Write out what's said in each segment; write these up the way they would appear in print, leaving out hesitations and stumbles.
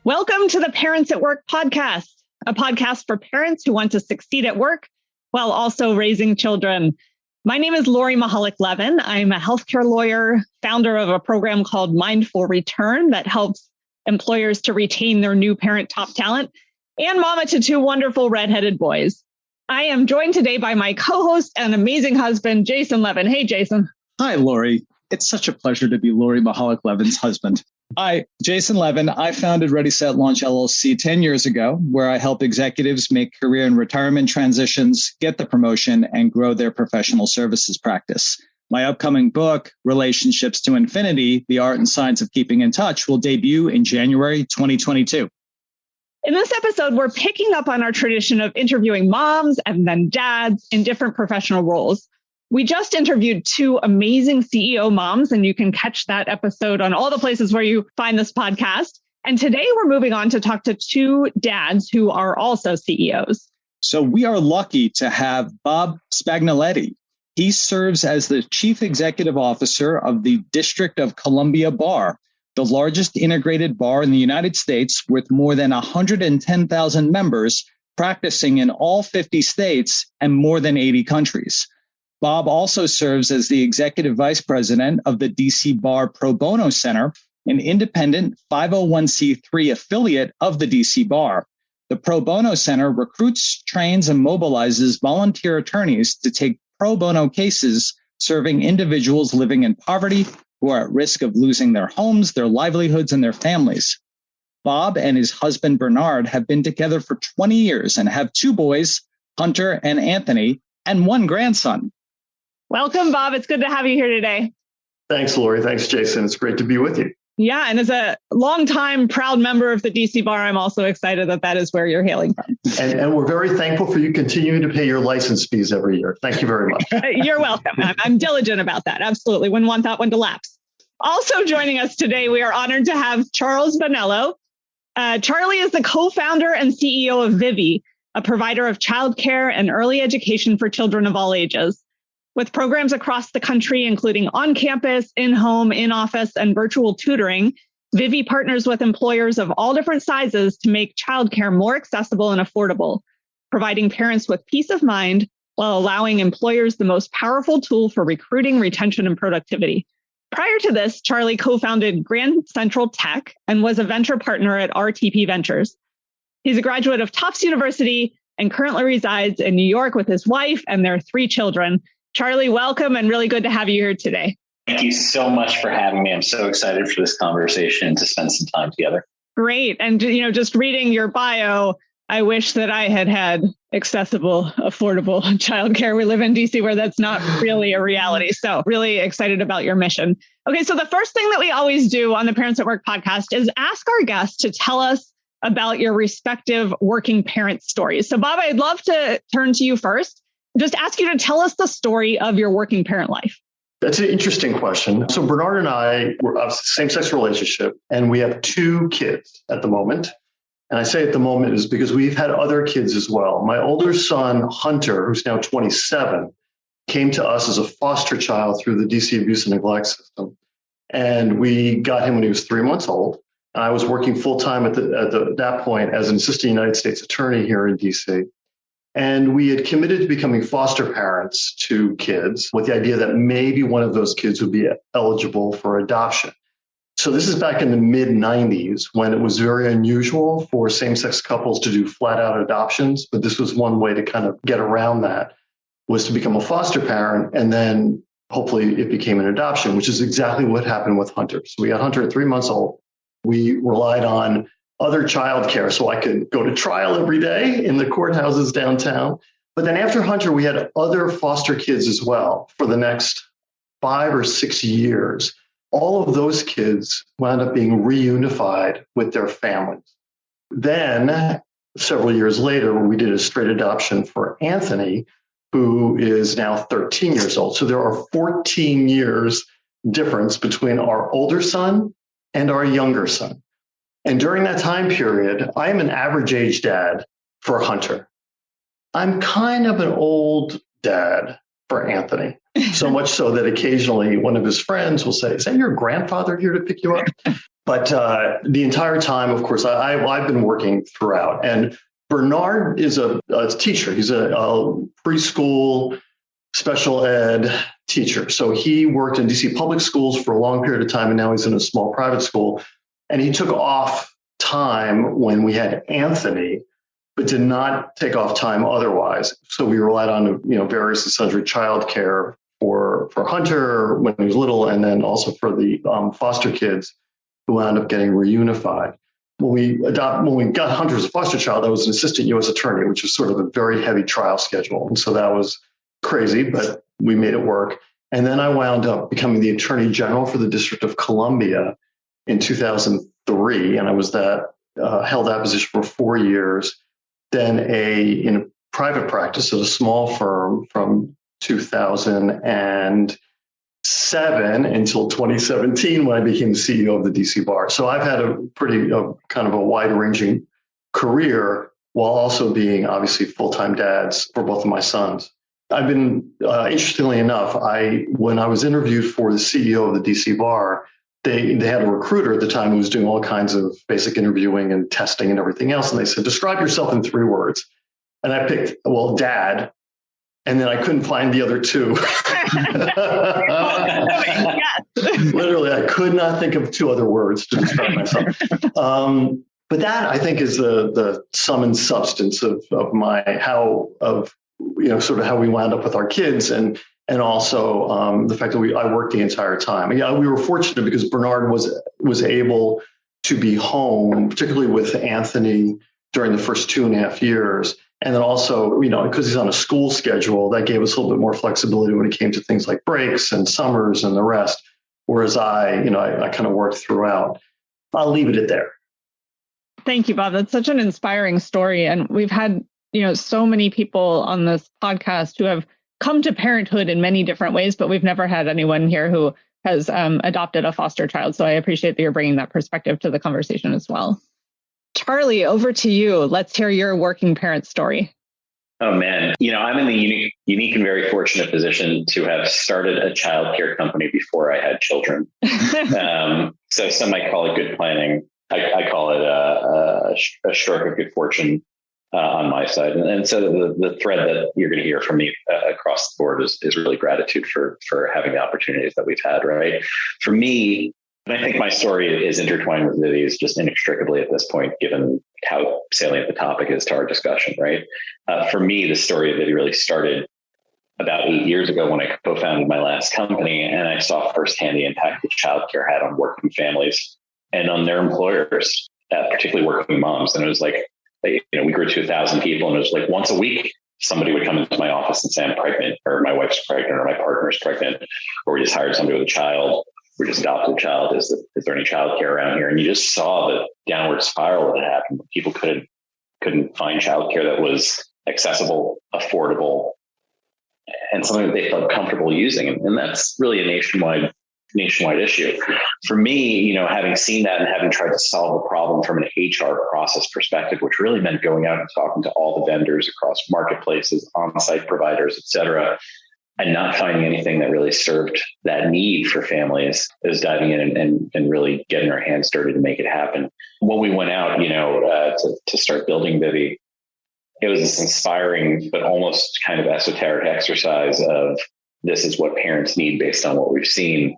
Welcome to the Parents at Work podcast, a podcast for parents who want to succeed at work while also raising children. My name is Lori Mihalich-Levin. I'm a healthcare lawyer, founder of a program called Mindful Return that helps employers to retain their new parent top talent, and mama to two wonderful redheaded boys. I am joined today by my co-host and amazing husband, Jason Levin. Hey, Jason. Hi, Lori. It's such a pleasure to be Lori Mihalich-Levin's husband. Hi, Jason Levin. I founded Ready, Set, Launch LLC 10 years ago, where I help executives make career and retirement transitions, get the promotion, and grow their professional services practice. My upcoming book, Relationships to Infinity, The Art and Science of Keeping in Touch, will debut in January 2022. In this episode, we're picking up on our tradition of interviewing moms and then dads in different professional roles. We just interviewed two amazing CEO moms, and you can catch that episode on all the places where you find this podcast. And today we're moving on to talk to two dads who are also CEOs. So we are lucky to have Bob Spagnoletti. He serves as the Chief Executive Officer of the District of Columbia Bar, the largest integrated bar in the United States with more than 110,000 members practicing in all 50 states and more than 80 countries. Bob also serves as the Executive Vice President of the DC Bar Pro Bono Center, an independent 501c3 affiliate of the DC Bar. The Pro Bono Center recruits, trains, and mobilizes volunteer attorneys to take pro bono cases serving individuals living in poverty who are at risk of losing their homes, their livelihoods, and their families. Bob and his husband, Bernard, have been together for 20 years and have two boys, Hunter and Anthony, and one grandson. Welcome, Bob. It's good to have you here today. Thanks, Lori. Thanks, Jason. It's great to be with you. Yeah. And as a longtime proud member of the DC Bar, I'm also excited that that is where you're hailing from. And we're very thankful for you continuing to pay your license fees every year. Thank you very much. You're welcome. I'm diligent about that. Absolutely. Wouldn't want that one to lapse. Also joining us today, we are honored to have Charles Bonello. Charlie is the co-founder and CEO of Vivvi, a provider of childcare and early education for children of all ages. With programs across the country, including on-campus, in-home, in-office, and virtual tutoring, Vivvi partners with employers of all different sizes to make childcare more accessible and affordable, providing parents with peace of mind while allowing employers the most powerful tool for recruiting, retention, and productivity. Prior to this, Charlie co-founded Grand Central Tech and was a venture partner at RTP Ventures. He's a graduate of Tufts University and currently resides in New York with his wife and their three children. Charlie, welcome, and really good to have you here today. Thank you so much for having me. I'm so excited for this conversation to spend some time together. Great. And, just reading your bio, I wish that I had accessible, affordable childcare. We live in DC where that's not really a reality. So really excited about your mission. Okay, so the first thing that we always do on the Parents at Work podcast is ask our guests to tell us about your respective working parent stories. So Bob, I'd love to turn to you first. Just ask you to tell us the story of your working parent life. That's an interesting question. So Bernard and I were a same-sex relationship, and we have two kids at the moment. And I say at the moment is because we've had other kids as well. My older son, Hunter, who's now 27, came to us as a foster child through the DC abuse and neglect system. And we got him when he was 3 months old. And I was working full-time at that point as an assistant United States attorney here in DC. And we had committed to becoming foster parents to kids with the idea that maybe one of those kids would be eligible for adoption. So this is back in the mid-90s when it was very unusual for same-sex couples to do flat-out adoptions. But this was one way to kind of get around that, was to become a foster parent. And then hopefully it became an adoption, which is exactly what happened with Hunter. So we got Hunter at 3 months old. We relied on other childcare so I could go to trial every day in the courthouses downtown. But then after Hunter, we had other foster kids as well for the next 5 or 6 years. All of those kids wound up being reunified with their families. Then several years later, we did a straight adoption for Anthony, who is now 13 years old. So there are 14 years difference between our older son and our younger son. And during that time period, I am an average age dad for Hunter. I'm kind of an old dad for Anthony. So much so that occasionally one of his friends will say, "Is that your grandfather here to pick you up?" But the entire time, of course, I've been working throughout. And Bernard is a teacher. He's a preschool special ed teacher. So he worked in DC public schools for a long period of time, and now he's in a small private school. And he took off time when we had Anthony, but did not take off time otherwise. So we relied on various and sundry childcare for Hunter when he was little, and then also for the foster kids who wound up getting reunified. When we got Hunter as a foster child, I was an assistant U.S. attorney, which was sort of a very heavy trial schedule. And so that was crazy, but we made it work. And then I wound up becoming the attorney general for the District of Columbia in 2003. And I was held that position for 4 years. Then in a private practice at a small firm from 2007 until 2017 when I became the CEO of the DC Bar. So I've had a pretty kind of a wide-ranging career while also being obviously full-time dads for both of my sons. I've been, interestingly enough, when I was interviewed for the CEO of the DC Bar, they had a recruiter at the time who was doing all kinds of basic interviewing and testing and everything else. And they said, describe yourself in 3 words. And I picked, dad. And then I couldn't find the other 2. Literally, I could not think of 2 other words to describe myself. But that, I think, is the sum and substance of sort of how we wound up with our kids, and also the fact that I worked the entire time. Yeah, we were fortunate because Bernard was able to be home, particularly with Anthony during the first 2.5 years. And then also, because he's on a school schedule, that gave us a little bit more flexibility when it came to things like breaks and summers and the rest. Whereas I kind of worked throughout. I'll leave it at there. Thank you, Bob. That's such an inspiring story. And we've had, so many people on this podcast who have come to parenthood in many different ways, but we've never had anyone here who has adopted a foster child. So I appreciate that you're bringing that perspective to the conversation as well. Charlie, over to you. Let's hear your working parent story. Oh, man. I'm in the unique and very fortunate position to have started a childcare company before I had children. So some might call it good planning. I call it a stroke of good fortune on my side. And so the thread that you're going to hear from me across the board is really gratitude for having the opportunities that we've had, right? For me, and I think my story is intertwined with Vivvi's just inextricably at this point, given how salient the topic is to our discussion, right? For me, the story of Vivvi really started about 8 years ago when I co-founded my last company, and I saw firsthand the impact that childcare had on working families and on their employers, particularly working moms. And it was like, we grew to 1,000 people, and it was like once a week, somebody would come into my office and say, I'm pregnant, or my wife's pregnant, or my partner's pregnant, or we just hired somebody with a child. We just adopted a child. Is there any childcare around here? And you just saw the downward spiral that happened. People couldn't find childcare that was accessible, affordable, and something that they felt comfortable using. And that's really a nationwide issue. For me, having seen that and having tried to solve a problem from an HR process perspective, which really meant going out and talking to all the vendors across marketplaces, on-site providers, et cetera, and not finding anything that really served that need for families, is diving in and really getting our hands dirty to make it happen. When we went out, to start building Vivvi, it was this inspiring but almost kind of esoteric exercise of this is what parents need based on what we've seen.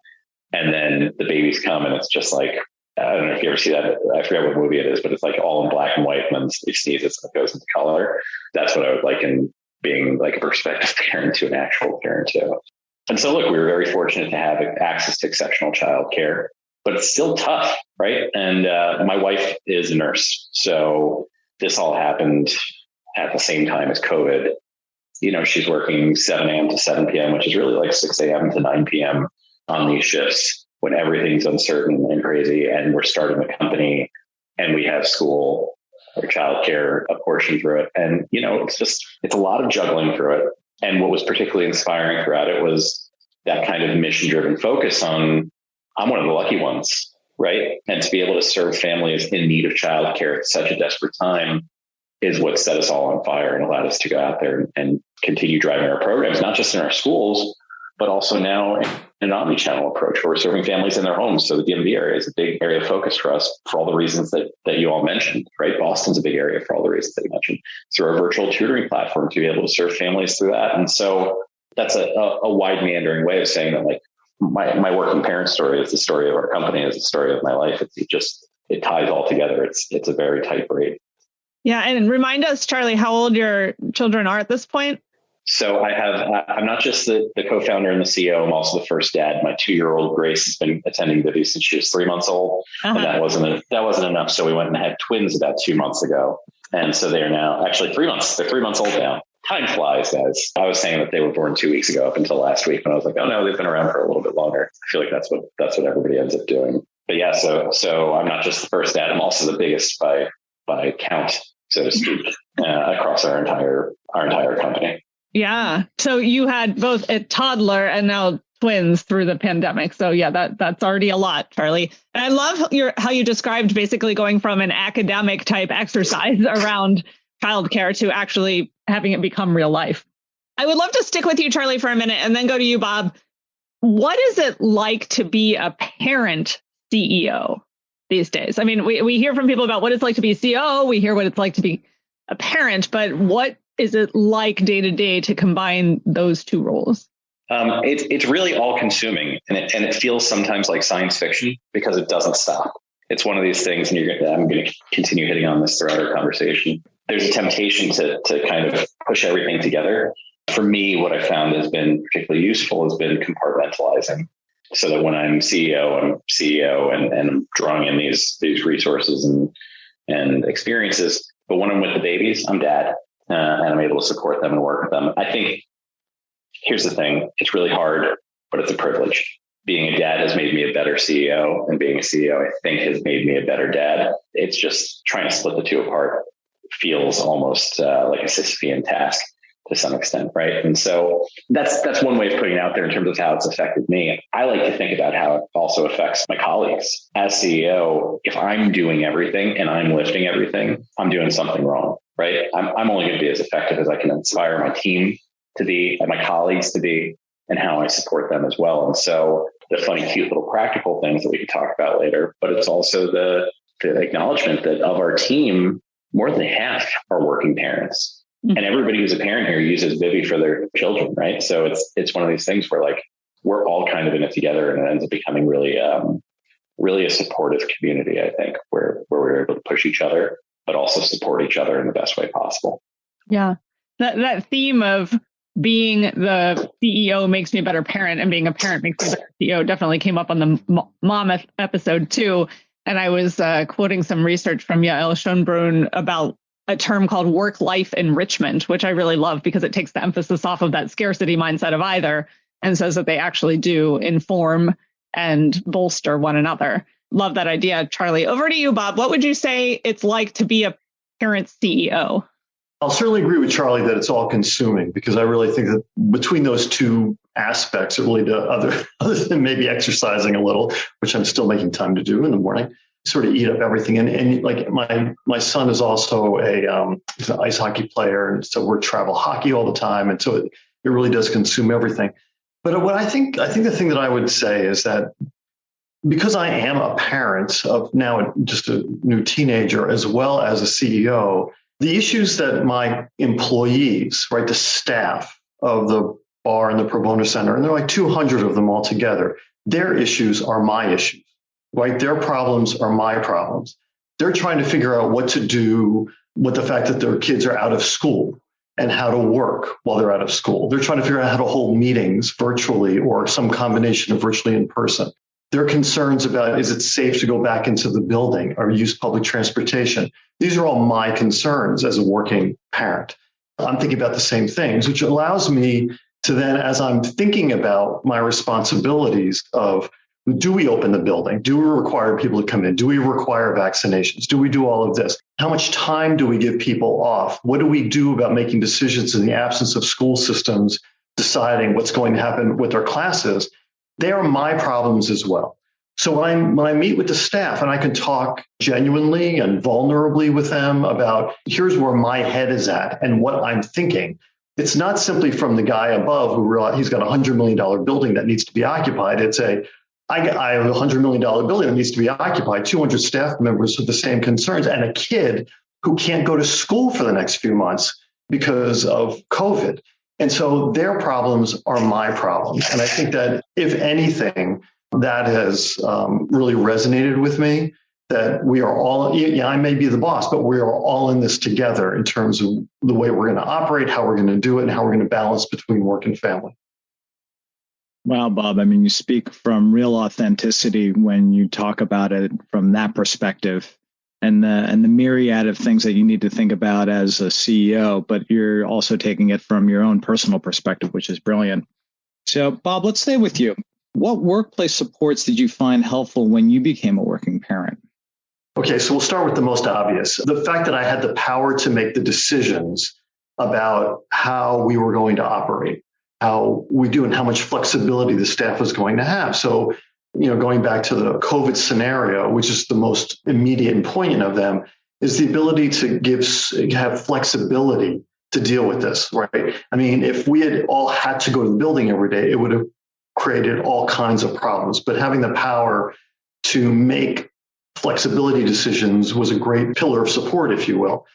And then the babies come, and it's just like, I don't know if you ever see that. I forget what movie it is, but it's like all in black and white, and then you sneeze, it goes into color. That's what I would like in being like a prospective parent to an actual parent too. And so look, we were very fortunate to have access to exceptional childcare, but it's still tough, right? And my wife is a nurse. So this all happened at the same time as COVID. She's working 7 a.m. to 7 p.m., which is really like 6 a.m. to 9 p.m. on these shifts when everything's uncertain and crazy. And we're starting a company and we have school or childcare a portion through it. And, it's a lot of juggling through it. And what was particularly inspiring throughout it was that kind of mission-driven focus on, I'm one of the lucky ones, right? And to be able to serve families in need of childcare at such a desperate time is what set us all on fire and allowed us to go out there and continue driving our programs, not just in our schools, but also now an omni-channel approach where we're serving families in their homes. So the DMV area is a big area of focus for us for all the reasons that you all mentioned, right? Boston's a big area for all the reasons that you mentioned. Through our virtual tutoring platform to be able to serve families through that. And so that's a wide meandering way of saying that, like, my working parent story is the story of our company, is the story of my life. It ties all together. It's a very tight braid. Yeah. And remind us, Charlie, how old your children are at this point? So I'm not just the co-founder and the CEO. I'm also the first dad. My 2-year-old Grace has been attending Vivvi since she was 3 months old. And that wasn't enough. So we went and had twins about 2 months ago. And so they are now actually 3 months. They're 3 months old now. Time flies, guys. I was saying that they were born 2 weeks ago up until last week. And I was like, oh no, they've been around for a little bit longer. I feel like that's what everybody ends up doing. But yeah, so I'm not just the first dad. I'm also the biggest by count, so to speak, across our entire company. Yeah. So you had both a toddler and now twins through the pandemic. So yeah, that's already a lot, Charlie. And I love how you described basically going from an academic type exercise around childcare to actually having it become real life. I would love to stick with you, Charlie, for a minute and then go to you, Bob. What is it like to be a parent CEO these days? I mean, we hear from people about what it's like to be a CEO. We hear what it's like to be a parent, but what is it like day to day to combine those two roles? It's really all consuming, and it feels sometimes like science fiction because it doesn't stop. It's one of these things, and I'm going to continue hitting on this throughout our conversation. There's a temptation to kind of push everything together. For me, what I found has been particularly useful has been compartmentalizing, so that when I'm CEO, and I'm drawing in these resources and experiences. But when I'm with the babies, I'm dad. And I'm able to support them and work with them. I think here's the thing. It's really hard, but it's a privilege. Being a dad has made me a better CEO, and being a CEO, I think, has made me a better dad. It's just trying to split the two apart feels almost like a Sisyphean task to some extent, right? And so that's one way of putting it out there in terms of how it's affected me. I like to think about how it also affects my colleagues. As CEO, if I'm doing everything and I'm lifting everything, I'm doing something wrong. Right? I'm only going to be as effective as I can inspire my team to be and my colleagues to be, and how I support them as well. And so the funny, cute little practical things that we can talk about later, but it's also the acknowledgement that of our team, more than half are working parents. Mm-hmm. And everybody who's a parent here uses Vivvi for their children, right? So it's one of these things where, like, we're all kind of in it together, and it ends up becoming really a supportive community, I think, where we're able to push each other, but also support each other in the best way possible. Yeah. That theme of being the CEO makes me a better parent, and being a parent makes me a better CEO definitely came up on the mom episode too. And I was quoting some research from Yael Schonbrun about a term called work-life enrichment, which I really love because it takes the emphasis off of that scarcity mindset of either and says that they actually do inform and bolster one another. Love that idea, Charlie. Over to you, Bob. What would you say it's like to be a parent CEO? I'll certainly agree with Charlie that it's all consuming, because I really think that between those two aspects, it really does, other than maybe exercising a little, which I'm still making time to do in the morning, sort of eat up everything. And like my son is also he's an ice hockey player. And so we're travel hockey all the time. And so it really does consume everything. But what I think the thing that I would say is that because I am a parent of now just a new teenager as well as a CEO, the issues that my employees, right, the staff of the bar and the Pro Bono Center, and there are like 200 of them all together, their issues are my issues, right? Their problems are my problems. They're trying to figure out what to do with the fact that their kids are out of school and how to work while they're out of school. They're trying to figure out how to hold meetings virtually or some combination of virtually in person. Their concerns about, is it safe to go back into the building or use public transportation? These are all my concerns as a working parent. I'm thinking about the same things, which allows me to then, as I'm thinking about my responsibilities of, do we open the building? Do we require people to come in? Do we require vaccinations? Do we do all of this? How much time do we give people off? What do we do about making decisions in the absence of school systems deciding what's going to happen with our classes? They are my problems as well. So when I meet with the staff and I can talk genuinely and vulnerably with them about, here's where my head is at and what I'm thinking, it's not simply from the guy above who realized he's got $100 million building that needs to be occupied. It's I have a $100 million building that needs to be occupied, 200 staff members with the same concerns, and a kid who can't go to school for the next few months because of COVID. And so their problems are my problems. And I think that if anything, that has really resonated with me, that we are all, I may be the boss, but we are all in this together in terms of the way we're going to operate, how we're going to do it, and how we're going to balance between work and family. Wow, Bob. I mean, you speak from real authenticity when you talk about it from that perspective and the myriad of things that you need to think about as a CEO, but you're also taking it from your own personal perspective, which is brilliant. So, Bob, let's stay with you. What workplace supports did you find helpful when you became a working parent? Okay, so we'll start with the most obvious. The fact that I had the power to make the decisions about how we were going to operate, how we do, and how much flexibility the staff was going to have. So, going back to the COVID scenario, which is the most immediate and poignant of them, is the ability to have flexibility to deal with this, right? I mean, if we had all had to go to the building every day, it would have created all kinds of problems. But having the power to make flexibility decisions was a great pillar of support, if you will.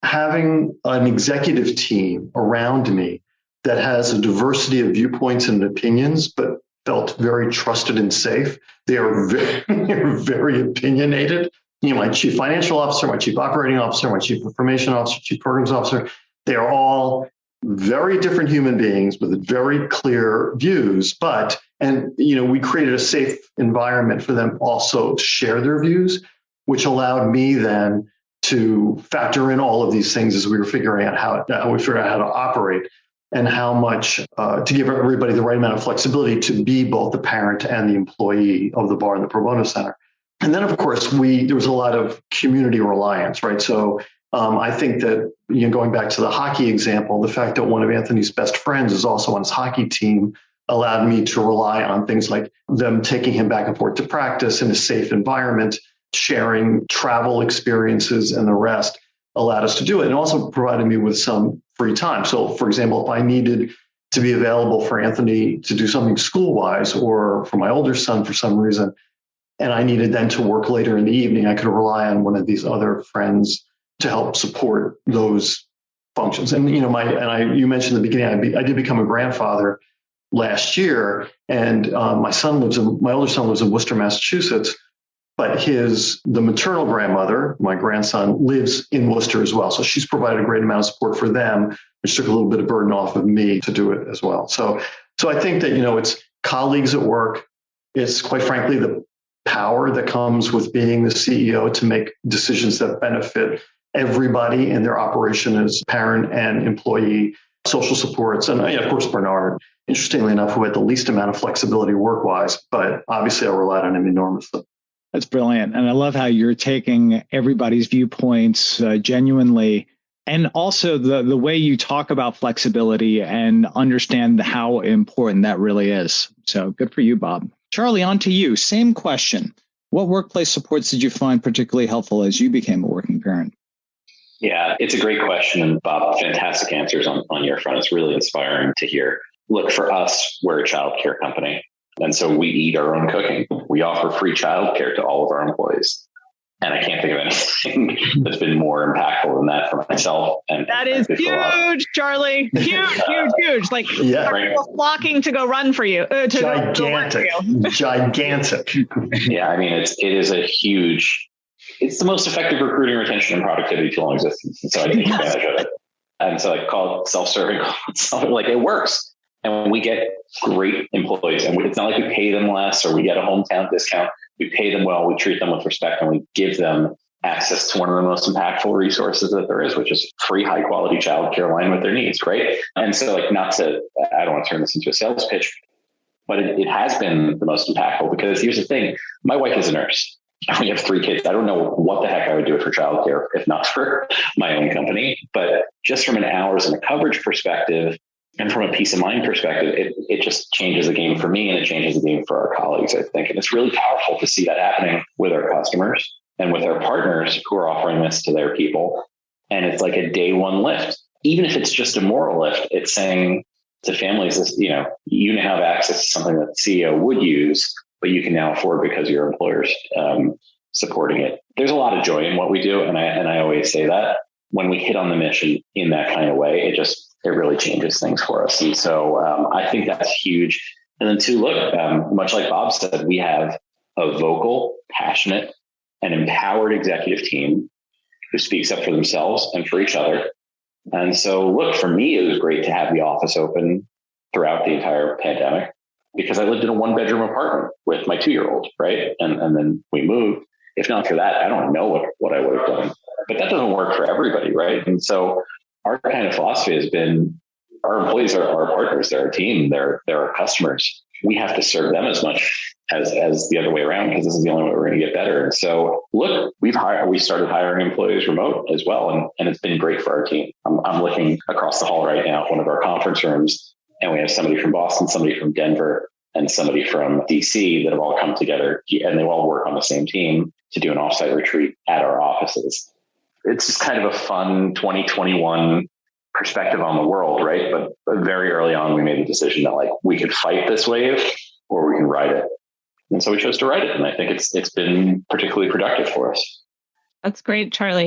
Having an executive team around me that has a diversity of viewpoints and opinions, but felt very trusted and safe. They are very opinionated. My chief financial officer, my chief operating officer, my chief information officer, chief programs officer, they are all very different human beings with very clear views, we created a safe environment for them also to share their views, which allowed me then to factor in all of these things as we were figuring out how to operate and how much to give everybody the right amount of flexibility to be both the parent and the employee of the bar and the pro bono center. And then, of course, there was a lot of community reliance, right? So I think that, going back to the hockey example, the fact that one of Anthony's best friends is also on his hockey team allowed me to rely on things like them taking him back and forth to practice in a safe environment, sharing travel experiences, and the rest allowed us to do it. And also provided me with some free time. So, for example, if I needed to be available for Anthony to do something school-wise or for my older son for some reason, and I needed then to work later in the evening, I could rely on one of these other friends to help support those functions. And, you mentioned in the beginning, I did become a grandfather last year, and my older son lives in Worcester, Massachusetts, but the maternal grandmother, my grandson, lives in Worcester as well. So she's provided a great amount of support for them, which took a little bit of burden off of me to do it as well. So I think that, it's colleagues at work. It's quite frankly the power that comes with being the CEO to make decisions that benefit everybody in their operation as parent and employee, social supports. And of course, Bernard, interestingly enough, who had the least amount of flexibility work-wise, but obviously I relied on him enormously. That's brilliant. And I love how you're taking everybody's viewpoints genuinely, and also the way you talk about flexibility and understand how important that really is. So good for you, Bob. Charlie, on to you. Same question. What workplace supports did you find particularly helpful as you became a working parent? Yeah, it's a great question. And Bob, fantastic answers on your front. It's really inspiring to hear. Look, for us, we're a childcare company. And so we eat our own cooking. We offer free childcare to all of our employees. And I can't think of anything that's been more impactful than that for myself. And that is huge, Charlie. Huge. Like people flocking to go run for you. Gigantic. Yeah, I mean, it is a huge. It's the most effective recruiting, retention, and productivity tool in existence. And so I take advantage of it. And so I call it self-serving. Like it works. And we get great employees. And it's not like we pay them less or we get a hometown discount. We pay them well, we treat them with respect, and we give them access to one of the most impactful resources that there is, which is free, high quality childcare aligned with their needs, right? And so I don't want to turn this into a sales pitch, but it has been the most impactful because here's the thing. My wife is a nurse. We have 3 kids. I don't know what the heck I would do for childcare if not for my own company. But just from an hours and a coverage perspective, and from a peace of mind perspective, it just changes the game for me and it changes the game for our colleagues, I think. And it's really powerful to see that happening with our customers and with our partners who are offering this to their people. And it's like a day one lift. even if it's just a moral lift, it's saying to families, you now have access to something that the CEO would use, but you can now afford because your employer's supporting it. There's a lot of joy in what we do. And I always say that when we hit on the mission in that kind of way, it really changes things for us. And so I think that's huge. And then two, look, much like Bob said, we have a vocal, passionate, and empowered executive team who speaks up for themselves and for each other. And so, look, for me, it was great to have the office open throughout the entire pandemic because I lived in a 1-bedroom apartment with my 2-year-old, right? And then we moved. If not for that, I don't know what I would have done. But that doesn't work for everybody, right? And so our kind of philosophy has been our employees are our partners, they're our team, they're our customers. We have to serve them as much as the other way around because this is the only way we're going to get better. And so, look, we started hiring employees remote as well, and it's been great for our team. I'm looking across the hall right now at one of our conference rooms, and we have somebody from Boston, somebody from Denver, and somebody from DC that have all come together, and they all work on the same team to do an offsite retreat at our offices. It's just kind of a fun 2021 perspective on the world, right? But very early on, we made the decision that we could fight this wave or we can ride it. And so we chose to ride it. And I think it's been particularly productive for us. That's great, Charlie.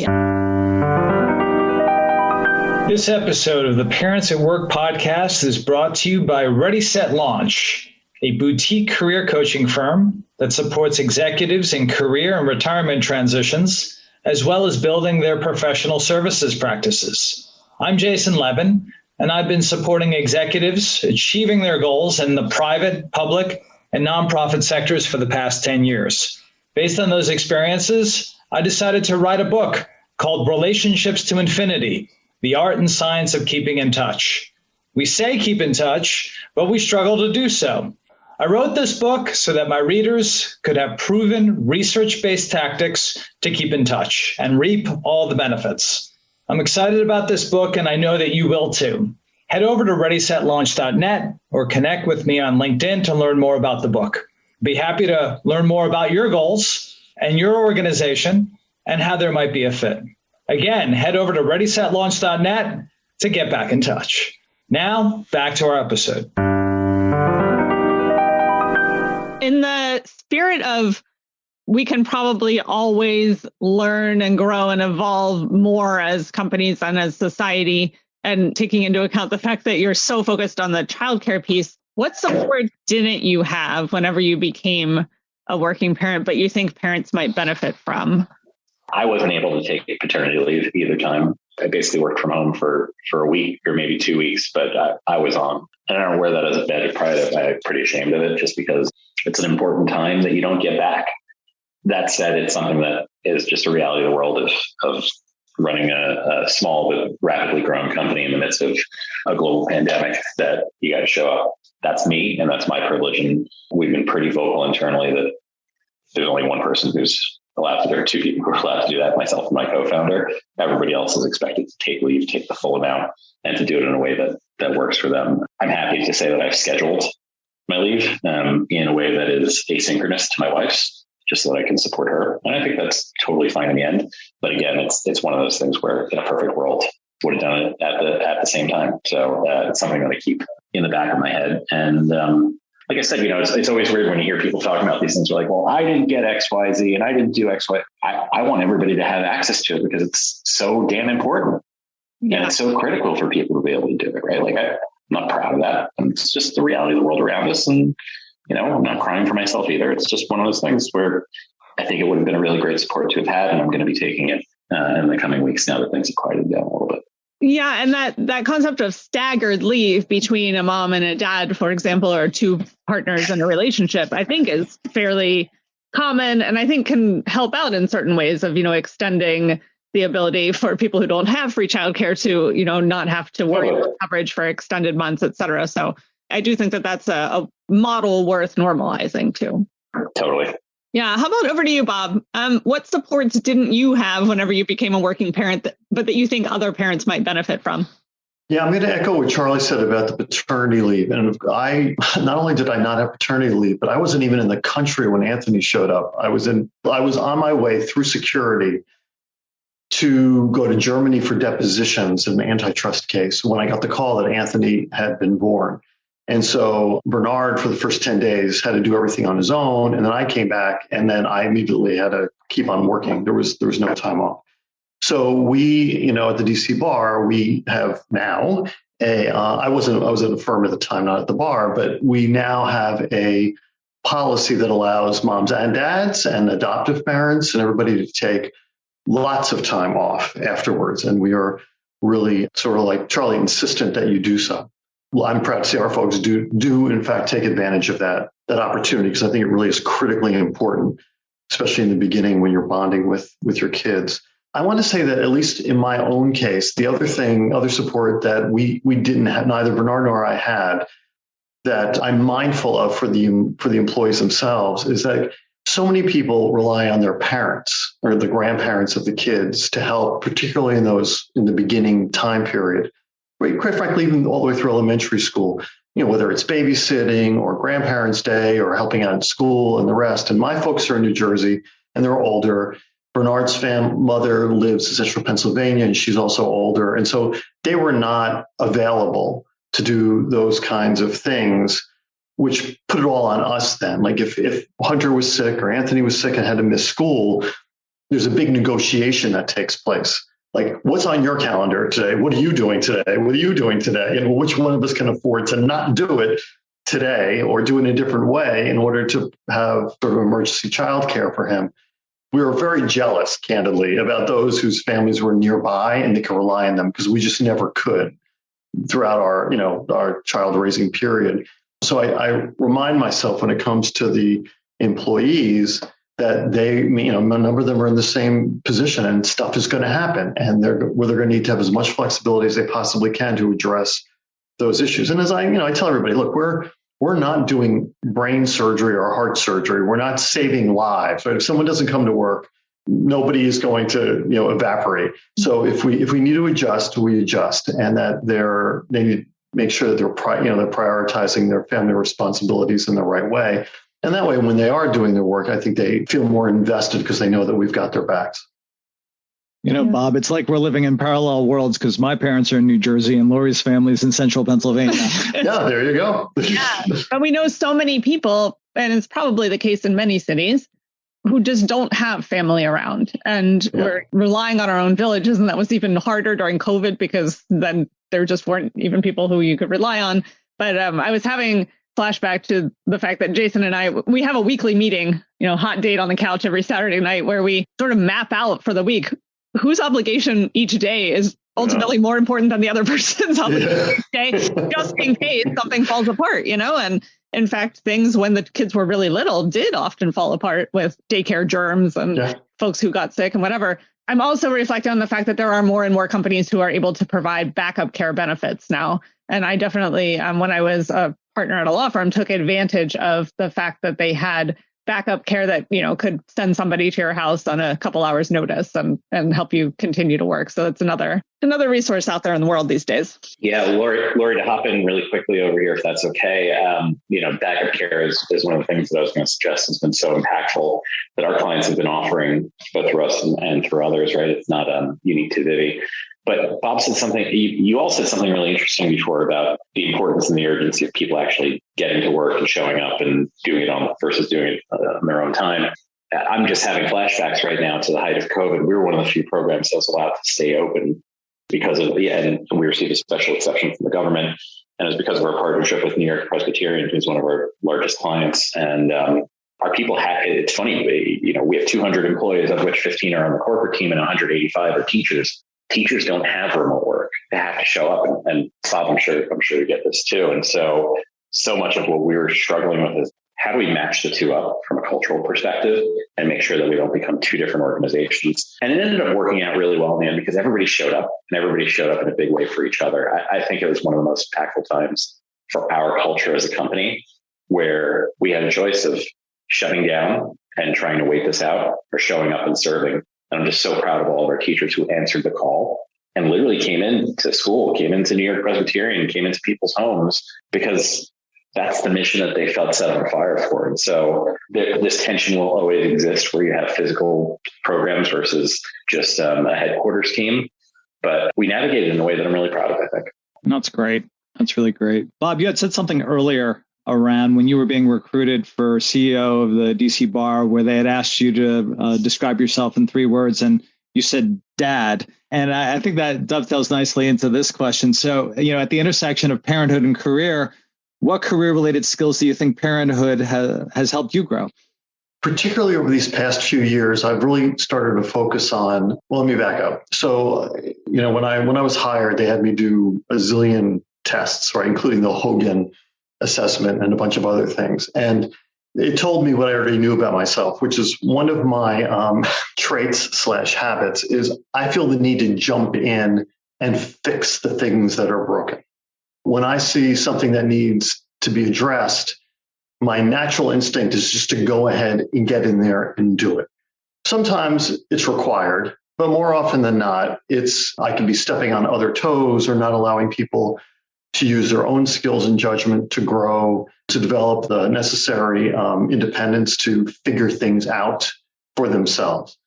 This episode of the Parents at Work podcast is brought to you by Ready, Set, Launch, a boutique career coaching firm that supports executives in career and retirement transitions, as well as building their professional services practices. I'm Jason Levin, and I've been supporting executives achieving their goals in the private, public, and nonprofit sectors for the past 10 years. Based on those experiences, I decided to write a book called Relationships to Infinity, The Art and Science of Keeping in Touch. We say keep in touch, but we struggle to do so. I wrote this book so that my readers could have proven research-based tactics to keep in touch and reap all the benefits. I'm excited about this book, and I know that you will too. Head over to readysetlaunch.net or connect with me on LinkedIn to learn more about the book. Be happy to learn more about your goals and your organization and how there might be a fit. Again, head over to readysetlaunch.net to get back in touch. Now, back to our episode. In the spirit of we can probably always learn and grow and evolve more as companies and as society, and taking into account the fact that you're so focused on the childcare piece, what support didn't you have whenever you became a working parent, but you think parents might benefit from? I wasn't able to take paternity leave either time. I basically worked from home for a week or maybe 2 weeks, but I was on. I don't wear that as a badge of pride. I'm pretty ashamed of it just because it's an important time that you don't get back. That said, it's something that is just a reality of the world of running a small but rapidly growing company in the midst of a global pandemic, that you got to show up. That's me, and that's my privilege. And we've been pretty vocal internally that there's only one person who's allowed to, there are 2 people who are allowed to do that, myself and my co-founder. Everybody else is expected to take leave, take the full amount, and to do it in a way that works for them. I'm happy to say that I've scheduled my leave in a way that is asynchronous to my wife's, just so that I can support her. And I think that's totally fine in the end. But again, it's one of those things where in a perfect world would have done it at the same time. So it's something that I keep in the back of my head. And like I said, it's always weird when you hear people talking about these things. You're like, well, I didn't get X, Y, Z, and I didn't do X, Y. I want everybody to have access to it because it's so damn important. Yeah. And it's so critical for people to be able to do it, right? I'm not proud of that. And it's just the reality of the world around us. And, I'm not crying for myself either. It's just one of those things where I think it would have been a really great support to have had, and I'm going to be taking it in the coming weeks now that things have quieted down a little bit. Yeah. And that concept of staggered leave between a mom and a dad, for example, or 2 partners in a relationship, I think is fairly common, and I think can help out in certain ways of, extending the ability for people who don't have free childcare to, not have to worry about coverage for extended months, et cetera. So I do think that that's a model worth normalizing too. Totally. Yeah. How about over to you, Bob? What supports didn't you have whenever you became a working parent, but that you think other parents might benefit from? Yeah, I'm going to echo what Charlie said about the paternity leave. And not only did I not have paternity leave, but I wasn't even in the country when Anthony showed up. I was on my way through security to go to Germany for depositions in an antitrust case when I got the call that Anthony had been born. And so Bernard, for the first 10 days, had to do everything on his own. And then I came back, and then I immediately had to keep on working. There was no time off. So we, at the DC bar, we have now I was at a firm at the time, not at the bar, but we now have a policy that allows moms and dads and adoptive parents and everybody to take lots of time off afterwards. And we are really sort of like Charlie, insistent that you do so. Well, I'm proud to say our folks do in fact take advantage of that opportunity, because I think it really is critically important, especially in the beginning when you're bonding with your kids. I want to say that at least in my own case, the other support that we didn't have, neither Bernard nor I had, that I'm mindful of for the employees themselves, is that so many people rely on their parents or the grandparents of the kids to help, particularly in the beginning time period. Quite frankly, even all the way through elementary school, whether it's babysitting or grandparents' day or helping out in school and the rest. And my folks are in New Jersey and they're older. Bernard's mother lives in central Pennsylvania and she's also older. And so they were not available to do those kinds of things, which put it all on us then. Like if Hunter was sick or Anthony was sick and had to miss school, there's a big negotiation that takes place. Like, what's on your calendar today? What are you doing today? What are you doing today? And which one of us can afford to not do it today or do it in a different way in order to have sort of emergency childcare for him? We were very jealous, candidly, about those whose families were nearby and they could rely on them, because we just never could throughout our child raising period. So I remind myself when it comes to the employees that they, a number of them are in the same position and stuff is going to happen. And they're going to need to have as much flexibility as they possibly can to address those issues. And as I tell everybody, look, we're not doing brain surgery or heart surgery. We're not saving lives. Right? If someone doesn't come to work, nobody is going to, evaporate. So if we need to adjust, we adjust, and that they need to make sure that they're prioritizing their family responsibilities in the right way. And that way, when they are doing their work, I think they feel more invested because they know that we've got their backs. Bob, it's like we're living in parallel worlds, because my parents are in New Jersey and Lori's family's in central Pennsylvania. Yeah, there you go. Yeah, but we know so many people, and it's probably the case in many cities, who just don't have family around. And we're relying on our own villages. And that was even harder during COVID, because then there just weren't even people who you could rely on. But I was having flashback to the fact that Jason and we have a weekly meeting, hot date on the couch every Saturday night, where we sort of map out for the week whose obligation each day is ultimately more important than the other person's obligation each day. Just in case something falls apart, and in fact, things when the kids were really little did often fall apart with daycare germs and folks who got sick and whatever. I'm also reflecting on the fact that there are more and more companies who are able to provide backup care benefits now. And I definitely, when I was a partner at a law firm, took advantage of the fact that they had backup care that, could send somebody to your house on a couple hours notice and help you continue to work. So it's another resource out there in the world these days. Yeah, Lori, to hop in really quickly over here, if that's okay. Backup care is one of the things that I was going to suggest has been so impactful that our clients have been offering both through us and through others, right? It's not unique to Vivvi. But Bob said something, you all said something really interesting before about the importance and the urgency of people actually getting to work and showing up and doing it versus doing it on their own time. I'm just having flashbacks right now to the height of COVID. We were one of the few programs that was allowed to stay open because of and we received a special exception from the government. And it was because of our partnership with New York Presbyterian, who's one of our largest clients. And our people it's funny, we have 200 employees, of which 15 are on the corporate team and 185 are teachers. Teachers don't have remote work. They have to show up, and Bob, I'm sure you get this too. And so much of what we were struggling with is how do we match the two up from a cultural perspective and make sure that we don't become two different organizations? And it ended up working out really well in the end because everybody showed up, and everybody showed up in a big way for each other. I think it was one of the most impactful times for our culture as a company, where we had a choice of shutting down and trying to wait this out or showing up and serving. And I'm just so proud of all of our teachers who answered the call and literally came into school, came into New York Presbyterian, came into people's homes, because that's the mission that they felt set on fire for. And so this tension will always exist where you have physical programs versus just a headquarters team. But we navigated in a way that I'm really proud of, I think. That's great. That's really great. Bob, you had said something earlier around when you were being recruited for CEO of the DC Bar, where they had asked you to describe yourself in 3 words, and you said dad. And I think that dovetails nicely into this question. So, at the intersection of parenthood and career, what career-related skills do you think parenthood has helped you grow? Particularly over these past few years, I've really started to focus on, well, let me back up. So, when I was hired, they had me do a zillion tests, right, including the Hogan assessment and a bunch of other things. And it told me what I already knew about myself, which is one of my traits/habits is I feel the need to jump in and fix the things that are broken. When I see something that needs to be addressed, my natural instinct is just to go ahead and get in there and do it. Sometimes it's required, but more often than not, I can be stepping on other toes or not allowing people to use their own skills and judgment to grow, to develop the necessary independence to figure things out for themselves.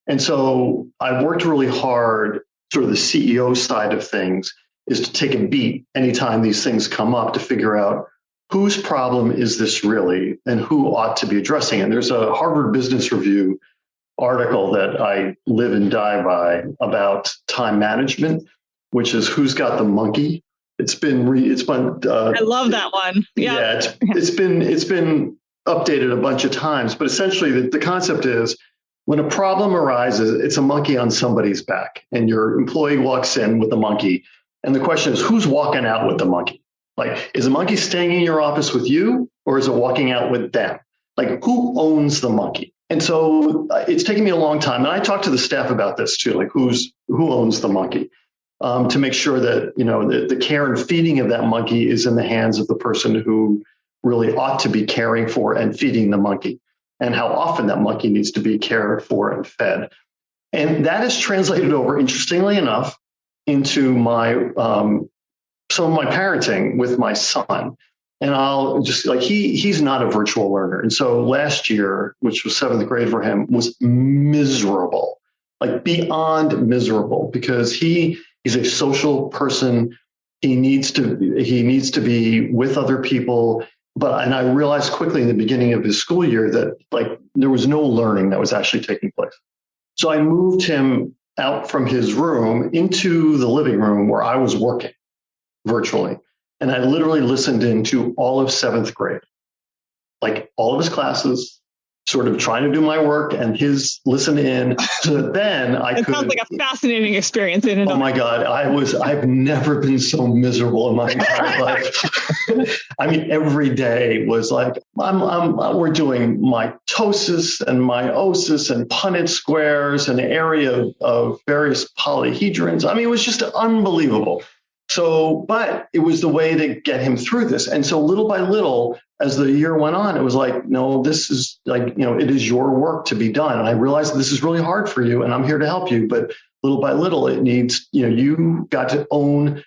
And so I've worked really hard, sort of the CEO side of things, is to take a beat anytime these things come up to figure out whose problem is this really and who ought to be addressing it. There's a Harvard Business Review article that I live and die by about time management, which is who's got the monkey. It's been I love that one. Yeah, it's been updated a bunch of times, but essentially the concept is when a problem arises, it's a monkey on somebody's back, and your employee walks in with the monkey, and the question is who's walking out with the monkey? Like, is the monkey staying in your office with you, or is it walking out with them? Like, who owns the monkey? And so it's taken me a long time, and I talked to the staff about this too, like who owns the monkey. To make sure that, the care and feeding of that monkey is in the hands of the person who really ought to be caring for and feeding the monkey, and how often that monkey needs to be cared for and fed. And that is translated over, interestingly enough, into some of my parenting with my son. And I'll just he's not a virtual learner. And so last year, which was 7th grade for him, was miserable, like beyond miserable, because he's a social person. He needs to be with other people. And I realized quickly in the beginning of his school year that there was no learning that was actually taking place. So I moved him out from his room into the living room where I was working virtually. And I literally listened into all of 7th grade, like all of his classes, sort of trying to do my work and his listen in, so that then It sounds like a fascinating experience. Oh my God, I've never been so miserable in my entire life. I mean, every day was like, we're doing mitosis and meiosis and Punnett squares and area of various polyhedrons. I mean, it was just unbelievable. So, but it was the way to get him through this. And so little by little, as the year went on, it was like, no, this is it is your work to be done. And I realized this is really hard for you and I'm here to help you. But little by little, it needs, you got to own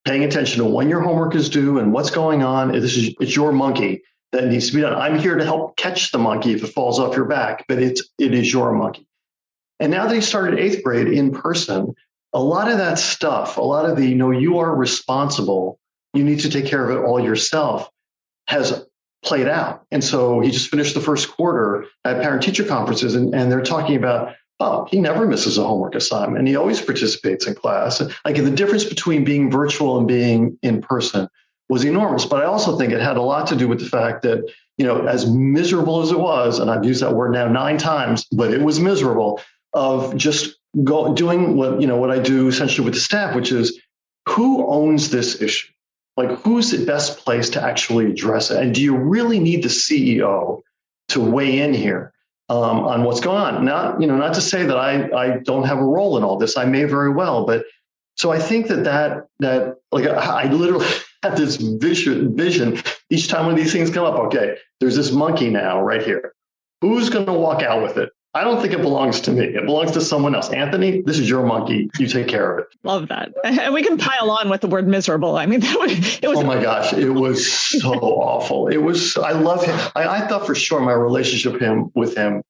paying attention to when your homework is due and what's going on. It's your monkey that needs to be done. I'm here to help catch the monkey if it falls off your back, but it is your monkey. And now that he started 8th grade in person, a lot of that stuff, a lot of the, you are responsible, you need to take care of it all yourself, has played out. And so he just finished the first quarter at parent-teacher conferences, and they're talking about, he never misses a homework assignment, and he always participates in class. Like, the difference between being virtual and being in person was enormous. But I also think it had a lot to do with the fact that, as miserable as it was, and I've used that word now 9 times, but it was miserable, of just doing what I do essentially with the staff, which is who owns this issue? Like, who's the best place to actually address it? And do you really need the CEO to weigh in here on what's going on? Not to say that I don't have a role in all this. I may very well, but so I think that I literally have this vision each time when these things come up. Okay, there's this monkey now right here. Who's going to walk out with it? I don't think it belongs to me. It belongs to someone else. Anthony, this is your monkey. You take care of it. Love that. And we can pile on with the word miserable. I mean, it was. Oh my gosh, it was so awful. I love him. I thought for sure my relationship with him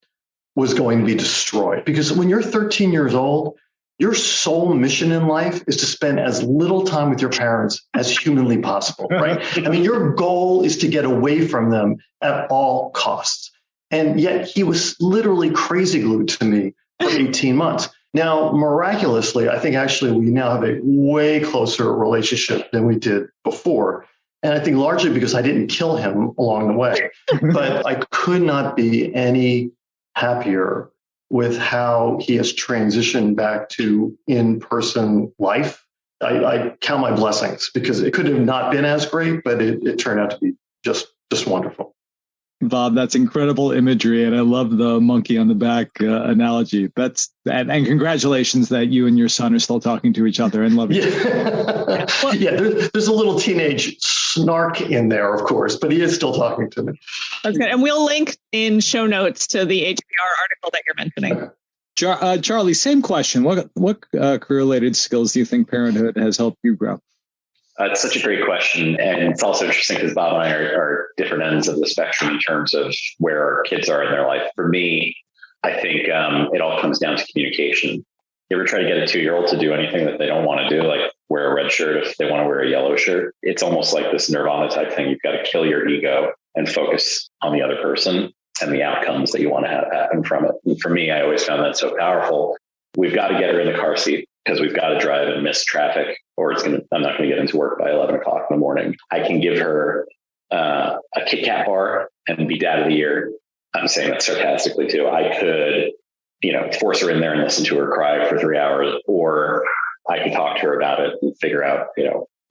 was going to be destroyed, because when you're 13 years old, your sole mission in life is to spend as little time with your parents as humanly possible, right? I mean, your goal is to get away from them at all costs. And yet he was literally crazy glued to me for 18 months. Now, miraculously, I think actually we now have a way closer relationship than we did before. And I think largely because I didn't kill him along the way. But I could not be any happier with how he has transitioned back to in-person life. I count my blessings, because it could have not been as great, but it turned out to be just wonderful. Bob, that's incredible imagery, and I love the monkey on the back analogy. And congratulations that you and your son are still talking to each other and love each other. Yeah, there's a little teenage snark in there, of course, but he is still talking to me. That's good. And we'll link in show notes to the HBR article that you're mentioning. Charlie, same question. What career-related skills do you think Parenthood has helped you grow? It's such a great question. And it's also interesting because Bob and I are different ends of the spectrum in terms of where our kids are in their life. For me, I think it all comes down to communication. You ever try to get a 2-year-old to do anything that they don't want to do, like wear a red shirt if they want to wear a yellow shirt? It's almost like this Nirvana type thing. You've got to kill your ego and focus on the other person and the outcomes that you want to have happen from it. And for me, I always found that so powerful. We've got to get her in the car seat because we've got to drive and miss traffic, or I'm not going to get into work by 11 o'clock in the morning. I can give her a Kit Kat bar and be dad of the year. I'm saying that sarcastically too. I could, force her in there and listen to her cry for 3 hours, or I could talk to her about it and figure out,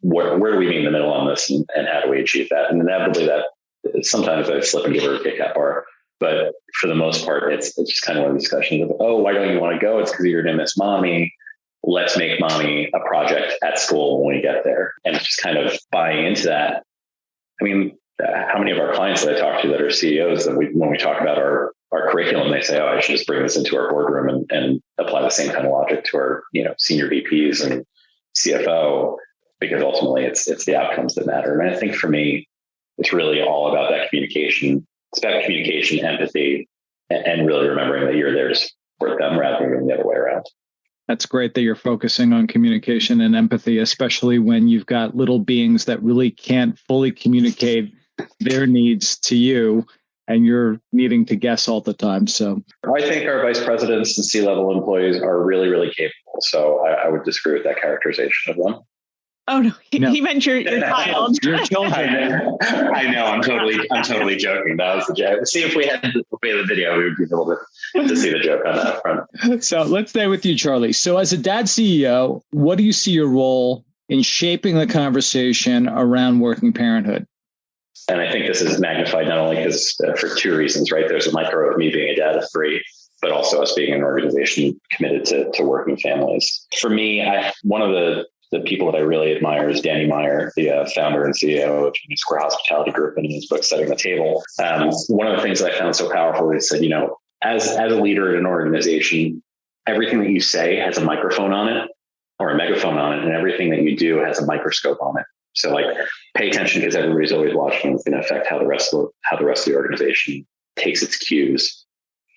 where do we meet in the middle on this and how do we achieve that? And inevitably sometimes I slip and give her a Kit Kat bar. But for the most part, it's just kind of a discussion of, oh, why don't you want to go? It's because you're going to miss mommy. Let's make mommy a project at school when we get there. And it's just kind of buying into that. I mean, how many of our clients that I talk to that are CEOs that when we talk about our curriculum, they say, oh, I should just bring this into our boardroom and apply the same kind of logic to our, senior VPs and CFO, because ultimately it's the outcomes that matter. And I think for me, it's really all about that communication. It's about communication, empathy, and really remembering that you're there to support them rather than the other way around. That's great that you're focusing on communication and empathy, especially when you've got little beings that really can't fully communicate their needs to you and you're needing to guess all the time. So I think our vice presidents and C-level employees are really, really capable. So I would disagree with that characterization of them. Oh no, he meant your child. Your children. I know. I'm totally joking. That was the joke. See, if we had the video, we would be able to see the joke on that front. So let's stay with you, Charlie. So as a dad CEO, what do you see your role in shaping the conversation around working parenthood? And I think this is magnified not only because for 2 reasons, right? There's a micro of me being a dad of 3, but also us being an organization committed to working families. For me, one of the people that I really admire is Danny Meyer, the founder and CEO of Square Hospitality Group, and in his book, Setting the Table. One of the things that I found so powerful is that, as a leader in an organization, everything that you say has a microphone on it or a megaphone on it, and everything that you do has a microscope on it. So pay attention, because everybody's always watching. It's going to affect how the rest of the organization takes its cues.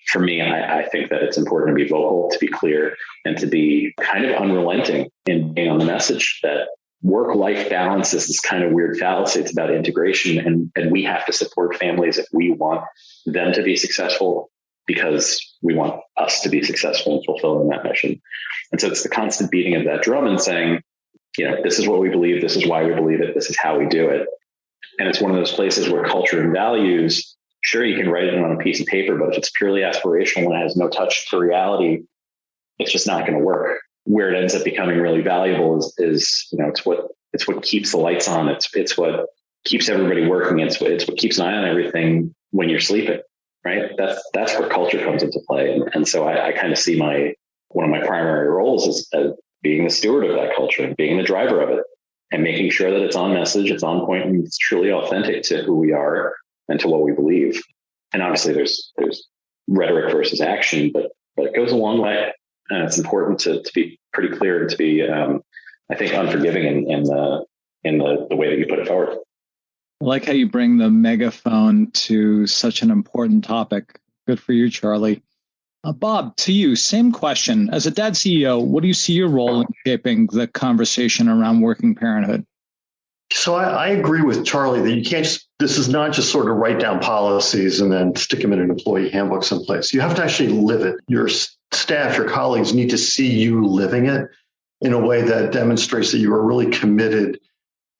For me, I think that it's important to be vocal, to be clear, and to be kind of unrelenting in being on the message that work-life balance is this kind of weird fallacy. It's about integration, and we have to support families if we want them to be successful, because we want us to be successful in fulfilling that mission. And so it's the constant beating of that drum and saying, this is what we believe. This is why we believe it. This is how we do it. And it's one of those places where culture and values, sure, you can write it on a piece of paper, but if it's purely aspirational and has no touch to reality, it's just not going to work. Where it ends up becoming really valuable is it's what keeps the lights on. It's what keeps everybody working. It's what keeps an eye on everything when you're sleeping, right? That's where culture comes into play. And so I kind of see one of my primary roles is being the steward of that culture and being the driver of it and making sure that it's on message, it's on point, and it's truly authentic to who we are and to what we believe. And obviously there's rhetoric versus action, but it goes a long way. And it's important to be pretty clear and to be, I think, unforgiving in the way that you put it forward. I like how you bring the megaphone to such an important topic. Good for you, Charlie. Bob, to you, same question. As a dad CEO, what do you see your role in shaping the conversation around working parenthood? So I agree with Charlie that you can't this is not just sort of write down policies and then stick them in an employee handbook someplace. You have to actually live it. Your staff, your colleagues need to see you living it in a way that demonstrates that you are really committed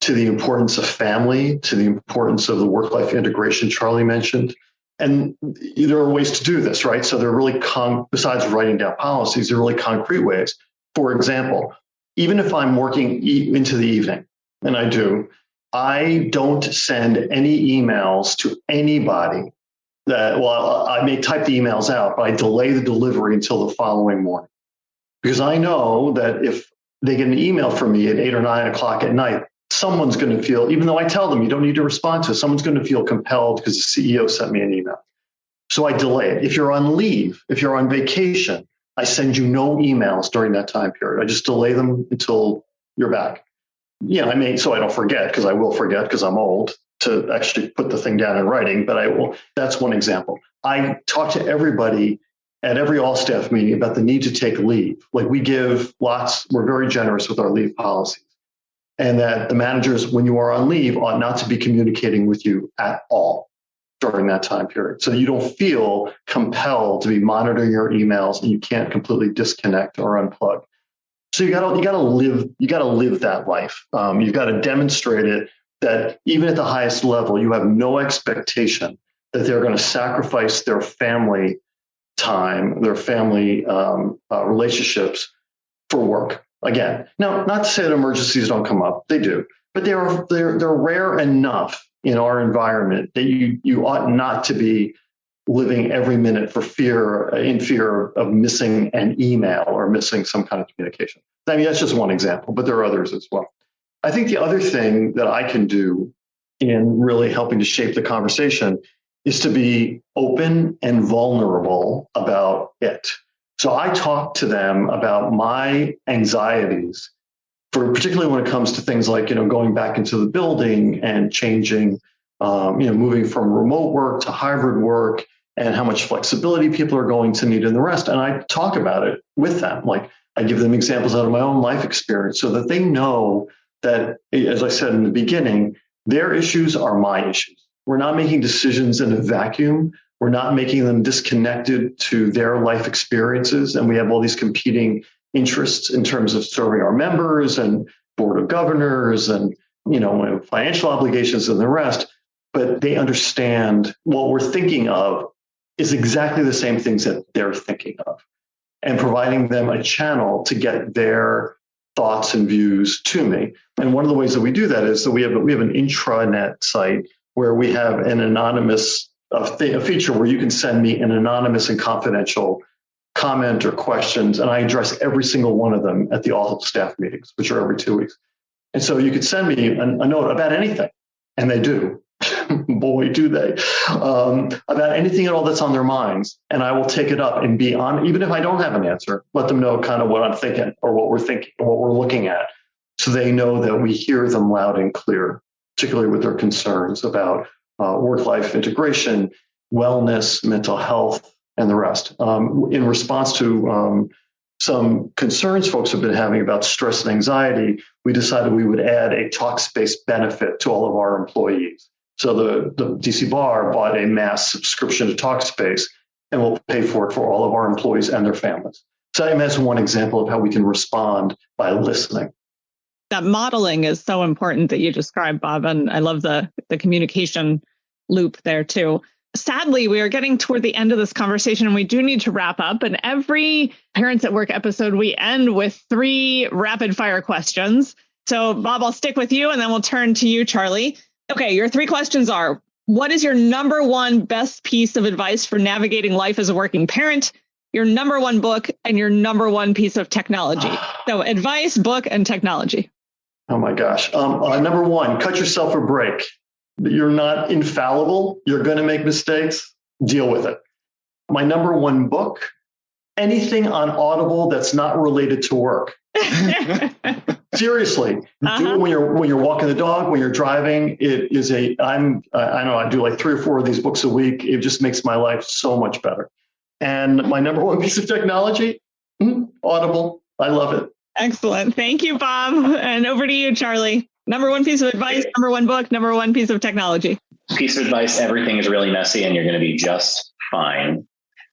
to the importance of family, to the importance of the work-life integration Charlie mentioned. And there are ways to do this, right? So there are really, besides writing down policies, there are really concrete ways. For example, even if I'm working into the evening, and I do, I don't send any emails to anybody I may type the emails out, but I delay the delivery until the following morning. Because I know that if they get an email from me at 8 or 9 o'clock at night, someone's going to feel, even though I tell them you don't need to respond to it, someone's going to feel compelled because the CEO sent me an email. So I delay it. If you're on leave, if you're on vacation, I send you no emails during that time period. I just delay them until you're back. Yeah, I may, so I don't forget, because I will forget because I'm old, to actually put the thing down in writing, but I will. That's one example. I talk to everybody at every all-staff meeting about the need to take leave. Like we give lots, we're very generous with our leave policies. And that the managers, when you are on leave, ought not to be communicating with you at all during that time period. So you don't feel compelled to be monitoring your emails and you can't completely disconnect or unplug. So you gotta live that life. You've got to demonstrate it that even at the highest level, you have no expectation that they're going to sacrifice their family time, their family relationships for work. Again, now, not to say that emergencies don't come up, they do, but they're rare enough in our environment that you ought not to be living every minute in fear of missing an email or missing some kind of communication. I mean, that's just one example, but there are others as well. I think the other thing that I can do in really helping to shape the conversation is to be open and vulnerable about it. So I talk to them about my anxieties, particularly when it comes to things like, going back into the building and changing, moving from remote work to hybrid work and how much flexibility people are going to need and the rest. And I talk about it with them. Like I give them examples out of my own life experience so that they know that, as I said in the beginning, their issues are my issues. We're not making decisions in a vacuum. We're not making them disconnected to their life experiences. And we have all these competing interests in terms of serving our members and board of governors and, financial obligations and the rest. But they understand what we're thinking of is exactly the same things that they're thinking of, and providing them a channel to get their thoughts and views to me. And one of the ways that we do that is that we have an intranet site where we have an anonymous a feature where you can send me an anonymous and confidential comment or questions, and I address every single one of them at the all staff meetings, which are every 2 weeks. And so you could send me a note about anything, and they do. Boy, do they. About anything at all that's on their minds, and I will take it up and be on, even if I don't have an answer, let them know kind of what I'm thinking or what we're thinking or what we're looking at, so they know that we hear them loud and clear, particularly with their concerns about work-life integration, wellness, mental health, and the rest. In response to some concerns folks have been having about stress and anxiety, we decided we would add a Talkspace benefit to all of our employees. So the DC Bar bought a mass subscription to Talkspace, and we'll pay for it for all of our employees and their families. So that's one example of how we can respond by listening. That modeling is so important that you described, Bob, and I love the communication loop there too. Sadly, we are getting toward the end of this conversation and we do need to wrap up. And every Parents at Work episode, we end with 3 rapid fire questions. So Bob, I'll stick with you and then we'll turn to you, Charlie. Okay, your 3 questions are, what is your number 1 best piece of advice for navigating life as a working parent? Your number 1 book and your number 1 piece of technology. So advice, book, and technology. Oh my gosh. Number 1, cut yourself a break. You're not infallible. You're going to make mistakes. Deal with it. My number one book, anything on Audible that's not related to work. Seriously, do it when you're walking the dog, when you're driving. It is I know I do like 3 or 4 of these books a week. It just makes my life so much better. And my number one piece of technology, Audible. I love it. Excellent. Thank you, Bob. And over to you, Charlie. Number one piece of advice, number one book, number one piece of technology. Piece of advice, everything is really messy and you're going to be just fine.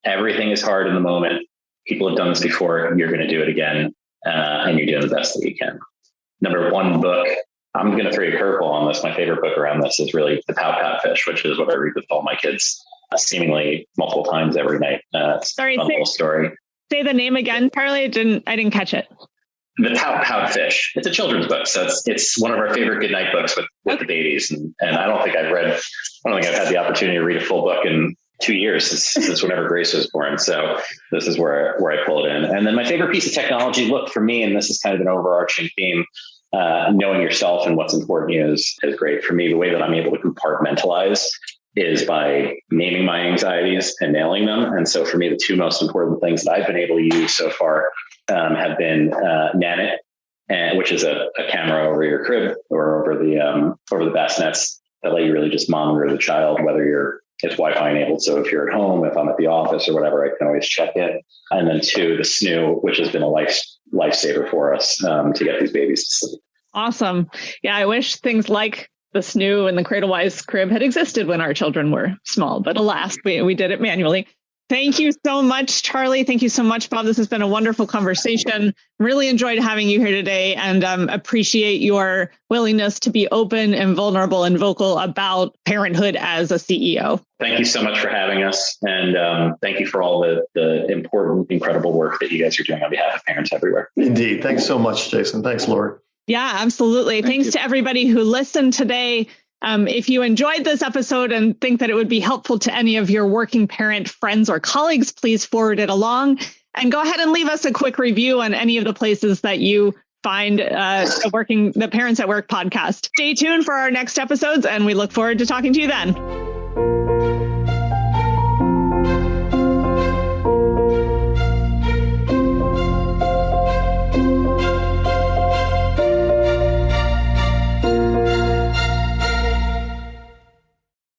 Everything is hard in the moment. People have done this before. You're going to do it again. And you're doing the best that you can. Number one book, I'm going to throw you a curveball on this. My favorite book around this is really The Pout Fish, which is what I read with all my kids seemingly multiple times every night. Sorry, a little story. Say the name again, Charlie. I didn't catch it. The Pout Fish. It's a children's book. So it's one of our favorite goodnight books with the babies. And I don't think I've had the opportunity to read a full book in 2 years since whenever Grace was born. So this is where I pull it in. And then my favorite piece of technology, look, for me, and this is kind of an overarching theme, knowing yourself and what's important to you is great. For me, the way that I'm able to compartmentalize is by naming my anxieties and nailing them. And so for me, the 2 most important things that I've been able to use so far have been Nanit, which is a camera over your crib or over the bassinets that let you really just monitor the child, whether it's Wi-Fi enabled. So if you're at home, if I'm at the office or whatever, I can always check it. And then 2, the snoo, which has been a lifesaver for us to get these babies to sleep. Awesome. Yeah, I wish things like the snoo and the Cradlewise crib had existed when our children were small, but alas, we did it manually. Thank you so much, Charlie. Thank you so much, Bob. This has been a wonderful conversation. Really enjoyed having you here today and appreciate your willingness to be open and vulnerable and vocal about parenthood as a CEO. Thank you so much for having us. And thank you for all the important, incredible work that you guys are doing on behalf of parents everywhere. Indeed. Thanks so much, Jason. Thanks, Lori. Yeah, absolutely. Thanks to everybody who listened today. If you enjoyed this episode and think that it would be helpful to any of your working parent friends or colleagues, please forward it along and go ahead and leave us a quick review on any of the places that you find the Parents at Work podcast. Stay tuned for our next episodes, and we look forward to talking to you then.